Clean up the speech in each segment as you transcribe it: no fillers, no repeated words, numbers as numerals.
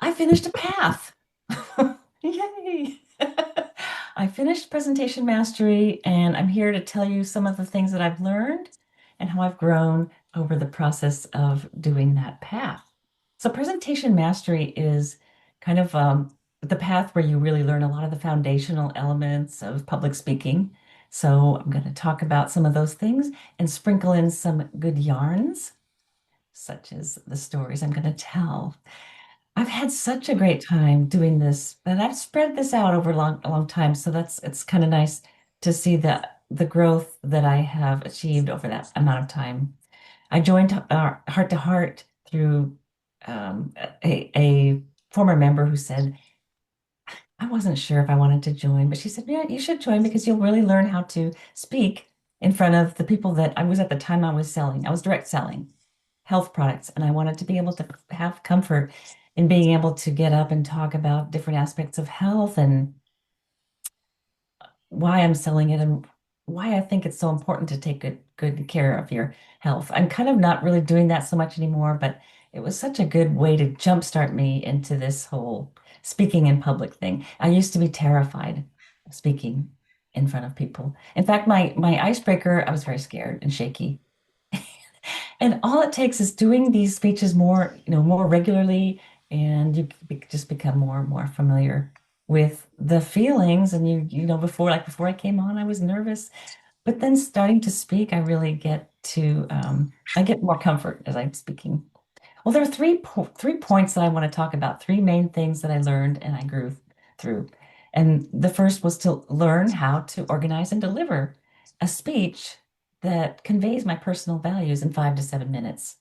I finished a path. Yay. I finished Presentation Mastery, and I'm here to tell you some of the things that I've learned and how I've grown over the process of doing that path. So, Presentation Mastery is kind of the path where you really learn a lot of the foundational elements of public speaking. So, I'm going to talk about some of those things and sprinkle in some good yarns, such as the stories I'm going to tell. I've had such a great time doing this, and I've spread this out over a long time. So it's kind of nice to see the growth that I have achieved over that amount of time. I joined Heart to Heart through a former member who said, I wasn't sure if I wanted to join, but she said, yeah, you should join because you'll really learn how to speak in front of the people that I was at the time I was selling. I was direct selling health products, and I wanted to be able to have comfort in being able to get up and talk about different aspects of health and why I'm selling it and why I think it's so important to take good care of your health. I'm kind of not really doing that so much anymore, but it was such a good way to jumpstart me into this whole speaking in public thing. I used to be terrified of speaking in front of people. In fact, my icebreaker, I was very scared and shaky. And all it takes is doing these speeches more, more regularly, and just become more and more familiar with the feelings. And before I came on, I was nervous, but then starting to speak, I get more comfort as I'm speaking. Well, there are three points that I want to talk about, three main things that I learned and I grew through. And the first was to learn how to organize and deliver a speech that conveys my personal values in 5 to 7 minutes.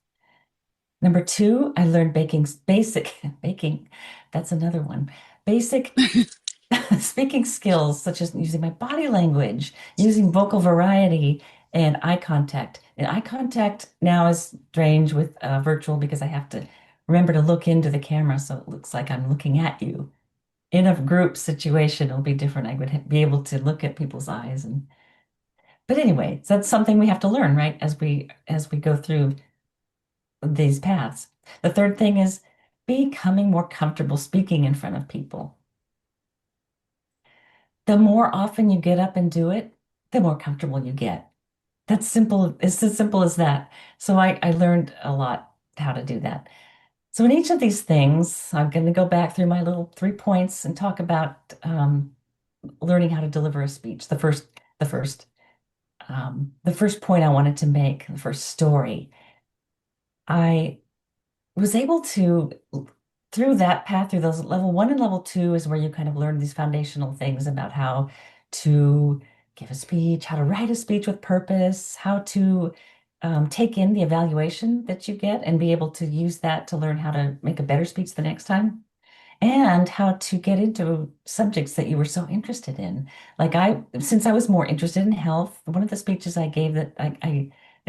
Number two, I learned baking. That's another one. Basic speaking skills, such as using my body language, using vocal variety, and eye contact. And eye contact now is strange with virtual because I have to remember to look into the camera so it looks like I'm looking at you. In a group situation, it'll be different. I would be able to look at people's eyes but anyway, so that's something we have to learn, right, as we go through these paths. The third thing is becoming more comfortable speaking in front of people. The more often you get up and do it, the more comfortable you get. That's simple. It's as simple as that. So I learned a lot how to do that. So in each of these things, I'm going to go back through my little 3 points and talk about learning how to deliver a speech. The first, the first point I wanted to make, the first story, I was able to, through that path, through those level one and level two is where you kind of learn these foundational things about how to give a speech, how to write a speech with purpose, how to take in the evaluation that you get and be able to use that to learn how to make a better speech the next time and how to get into subjects that you were so interested in. Since I was more interested in health, one of the speeches I gave that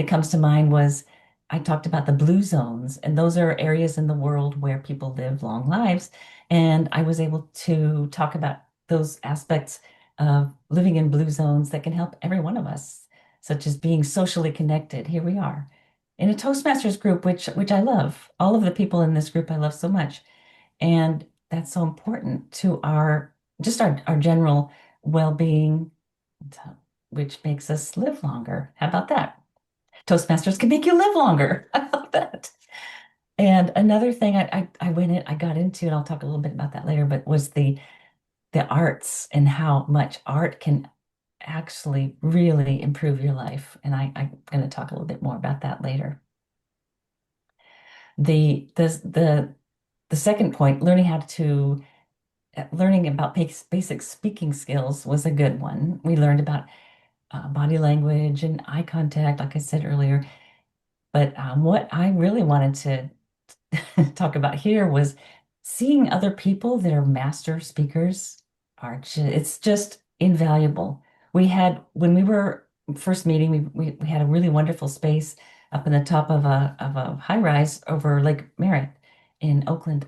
comes to mind was I talked about the blue zones, and those are areas in the world where people live long lives. And I was able to talk about those aspects of living in blue zones that can help every one of us, such as being socially connected. Here we are in a Toastmasters group, which I love. All of the people in this group I love so much. And that's so important to our general well-being, which makes us live longer. How about that? Toastmasters can make you live longer. I love that. And another thing I got into, and I'll talk a little bit about that later, but was the arts and how much art can actually really improve your life. And I'm going to talk a little bit more about that later. The second point, learning about basic speaking skills was a good one. We learned about body language and eye contact, like I said earlier. But what I really wanted to talk about here was seeing other people that are master speakers it's just invaluable. When we were first meeting, we had a really wonderful space up in the top of a high rise over Lake Merritt in Oakland.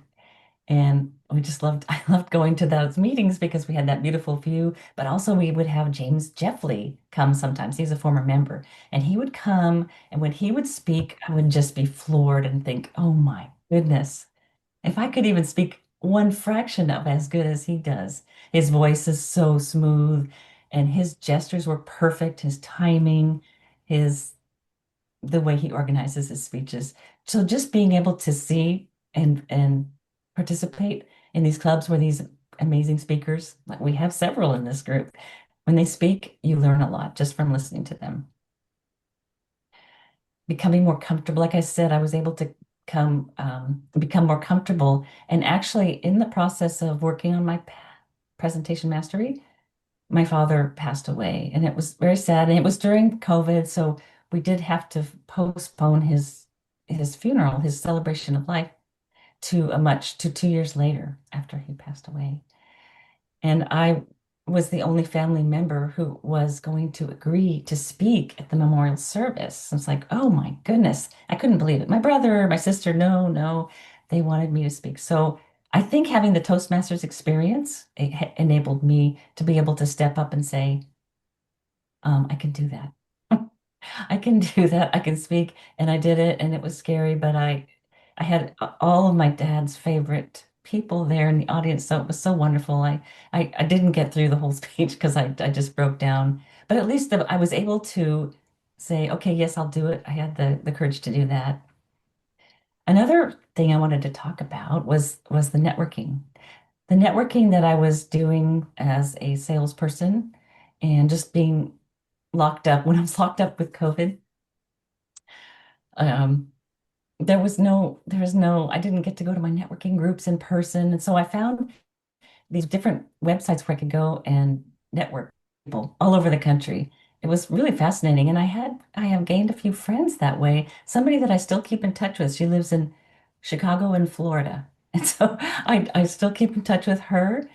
And I loved going to those meetings because we had that beautiful view. But also, we would have James Jeffley come sometimes. He's a former member. And he would come, and when he would speak, I would just be floored and think, oh my goodness, if I could even speak one fraction of as good as he does. His voice is so smooth and his gestures were perfect, his timing, his the way he organizes his speeches. So just being able to see and participate in these clubs where these amazing speakers, like we have several in this group, when they speak, you learn a lot just from listening to them. Becoming more comfortable, like I said, I was able to become more comfortable. And actually, in the process of working on my presentation mastery, my father passed away, and it was very sad. And it was during COVID, so we did have to postpone his funeral, his celebration of life, to 2 years later after he passed away. And I was the only family member who was going to agree to speak at the memorial service. It's like, oh my goodness, I couldn't believe it. My brother, my sister, no, no, they wanted me to speak. So I think having the Toastmasters experience enabled me to be able to step up and say, I can do that. I can do that. I can speak, and I did it, and it was scary, but I had all of my dad's favorite people there in the audience, so it was so wonderful. I didn't get through the whole speech because I just broke down, but at least I was able to say, okay, yes, I'll do it. I had the courage to do that. Another thing I wanted to talk about was the networking that I was doing as a salesperson, and just being locked up when I was locked up with COVID. Um, I didn't get to go to my networking groups in person. And so I found these different websites where I could go and network with people all over the country. It was really fascinating. And I have gained a few friends that way. Somebody that I still keep in touch with, she lives in Chicago and Florida. And so I still keep in touch with her.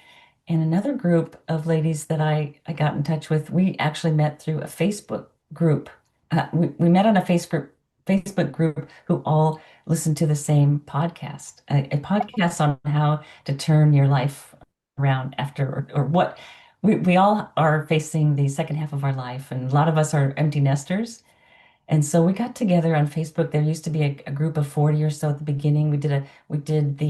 And another group of ladies that I got in touch with, we actually met through a Facebook group. We met on a Facebook group who all listen to the same podcast, a podcast on how to turn your life around after, or what we all are facing the second half of our life. And a lot of us are empty nesters. And so we got together on Facebook. There used to be a group of 40 or so at the beginning. We did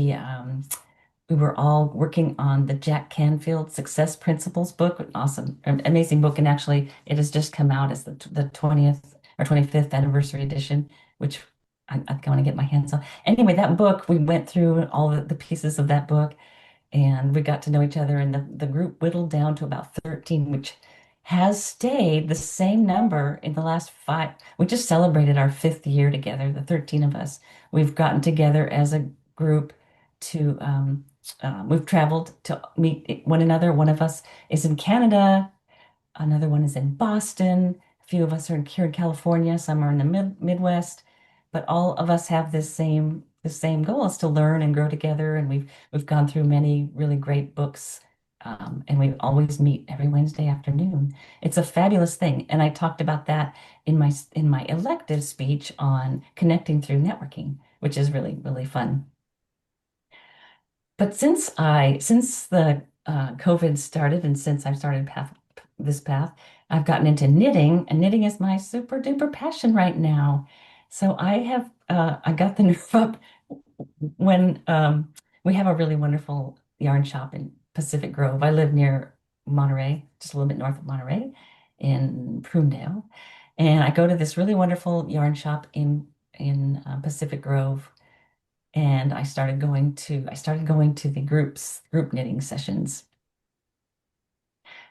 we were all working on the Jack Canfield Success Principles book. Awesome, amazing book. And actually, it has just come out as the 20th or 25th anniversary edition, which I'm going to get my hands on. Anyway, that book, we went through all the pieces of that book, and we got to know each other. And the group whittled down to about 13, which has stayed the same number in the last five. We just celebrated our fifth year together, the 13 of us. We've gotten together as a group to we've traveled to meet one another. One of us is in Canada, another one is in Boston. A few of us are here in California, some are in the Midwest, but all of us have this same goal is to learn and grow together. And we've gone through many really great books, and we always meet every Wednesday afternoon. It's a fabulous thing, and I talked about that in my elective speech on connecting through networking, which is really really fun. But since the COVID started, and since I've started this path, I've gotten into knitting, and knitting is my super duper passion right now. So I got the nerve up when we have a really wonderful yarn shop in Pacific Grove. I live near Monterey, just a little bit north of Monterey in Prunedale, and I go to this really wonderful yarn shop in Pacific Grove, and I started going to the group knitting sessions,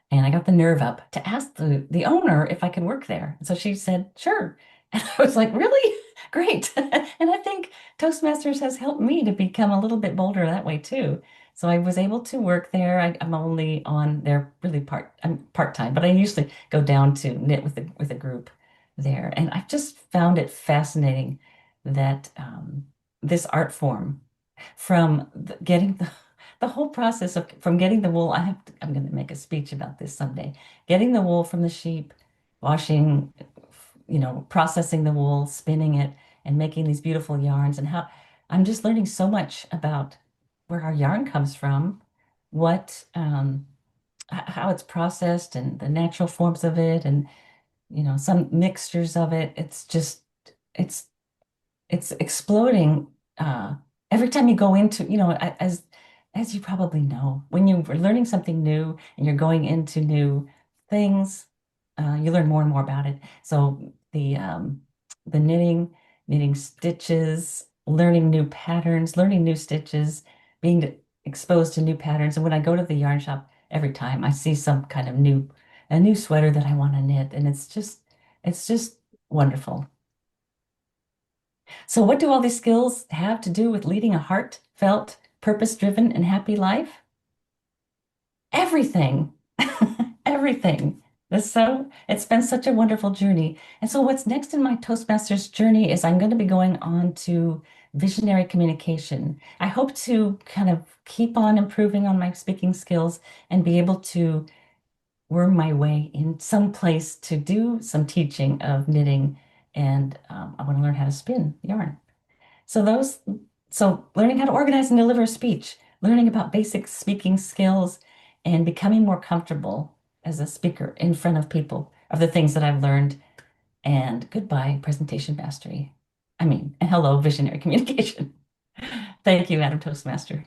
and I got the nerve up to ask the owner if I could work there. So she said, sure. And I was like, really? Great. And I think Toastmasters has helped me to become a little bit bolder that way too. So I was able to work there. I'm only on there really I'm part-time, but I usually go down to knit with a group there. And I've just found it fascinating that this art form, from getting the whole process of from getting the wool. I'm going to make a speech about this someday. Getting the wool from the sheep, washing, processing the wool, spinning it, and making these beautiful yarns. And how I'm just learning so much about where our yarn comes from, what how it's processed, and the natural forms of it, and some mixtures of it. It's it's exploding every time you go into, as as you probably know, when you're learning something new and you're going into new things, you learn more and more about it. So the knitting stitches, learning new patterns, learning new stitches, being exposed to new patterns. And when I go to the yarn shop, every time I see some kind of a new sweater that I want to knit, and it's just wonderful. So, what do all these skills have to do with leading a heartfelt, purpose-driven, and happy life? Everything. Everything. It's been such a wonderful journey. And so what's next in my Toastmasters journey is I'm going to be going on to visionary communication. I hope to kind of keep on improving on my speaking skills and be able to worm my way in some place to do some teaching of knitting. And I want to learn how to spin yarn. So those, so learning how to organize and deliver a speech, learning about basic speaking skills, and becoming more comfortable as a speaker in front of people are the things that I've learned. And goodbye, presentation mastery. And hello, visionary communication. Thank you, Madam Toastmaster.